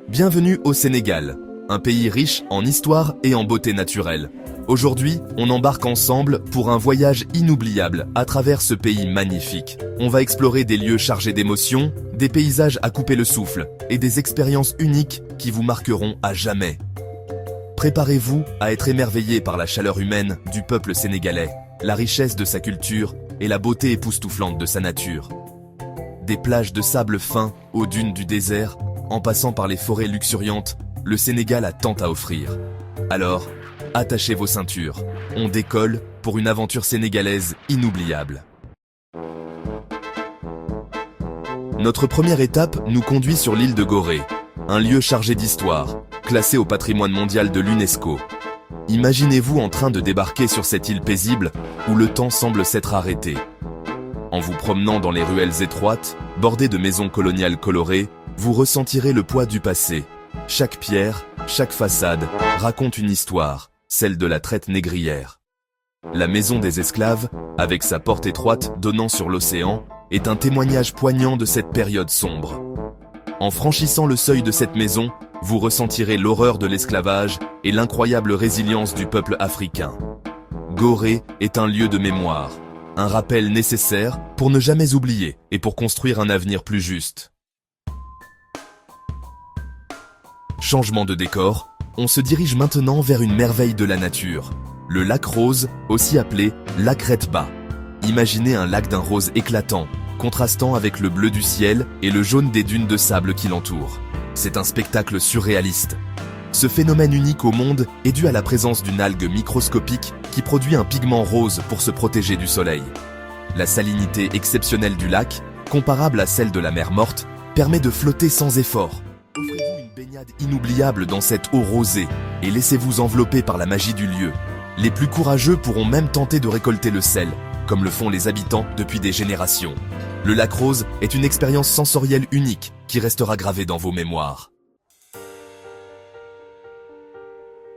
Bienvenue au Sénégal, un pays riche en histoire et en beauté naturelle. Aujourd'hui, on embarque ensemble pour un voyage inoubliable à travers ce pays magnifique. On va explorer des lieux chargés d'émotions, des paysages à couper le souffle et des expériences uniques qui vous marqueront à jamais. Préparez-vous à être émerveillé par la chaleur humaine du peuple sénégalais, la richesse de sa culture et la beauté époustouflante de sa nature. Des plages de sable fin aux dunes du désert, en passant par les forêts luxuriantes, le Sénégal a tant à offrir. Alors, attachez vos ceintures. On décolle pour une aventure sénégalaise inoubliable. Notre première étape nous conduit sur l'île de Gorée, un lieu chargé d'histoire, classé au patrimoine mondial de l'UNESCO. Imaginez-vous en train de débarquer sur cette île paisible où le temps semble s'être arrêté. En vous promenant dans les ruelles étroites, bordées de maisons coloniales colorées, vous ressentirez le poids du passé. Chaque pierre, chaque façade raconte une histoire, celle de la traite négrière. La maison des esclaves, avec sa porte étroite donnant sur l'océan, est un témoignage poignant de cette période sombre. En franchissant le seuil de cette maison, vous ressentirez l'horreur de l'esclavage et l'incroyable résilience du peuple africain. Gorée est un lieu de mémoire, un rappel nécessaire pour ne jamais oublier et pour construire un avenir plus juste. Changement de décor, on se dirige maintenant vers une merveille de la nature, le lac Rose, aussi appelé lac Retba. Imaginez un lac d'un rose éclatant, contrastant avec le bleu du ciel et le jaune des dunes de sable qui l'entourent. C'est un spectacle surréaliste. Ce phénomène unique au monde est dû à la présence d'une algue microscopique qui produit un pigment rose pour se protéger du soleil. La salinité exceptionnelle du lac, comparable à celle de la mer Morte, permet de flotter sans effort. Offrez-vous une baignade inoubliable dans cette eau rosée et laissez-vous envelopper par la magie du lieu. Les plus courageux pourront même tenter de récolter le sel, comme le font les habitants depuis des générations. Le lac Rose est une expérience sensorielle unique qui restera gravée dans vos mémoires.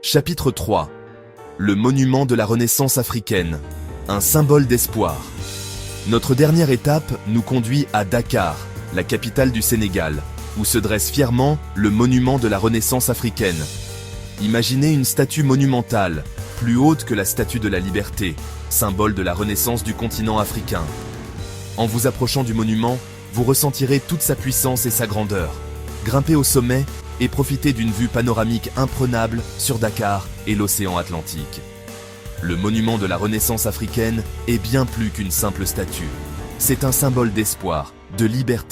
Chapitre 3. Le monument de la Renaissance africaine, un symbole d'espoir. Notre dernière étape nous conduit à Dakar, la capitale du Sénégal, où se dresse fièrement le monument de la Renaissance africaine. Imaginez une statue monumentale, plus haute que la Statue de la Liberté, symbole de la renaissance du continent africain. En vous approchant du monument, vous ressentirez toute sa puissance et sa grandeur. Grimpez au sommet et profitez d'une vue panoramique imprenable sur Dakar et l'océan Atlantique. Le monument de la Renaissance africaine est bien plus qu'une simple statue. C'est un symbole d'espoir, de liberté.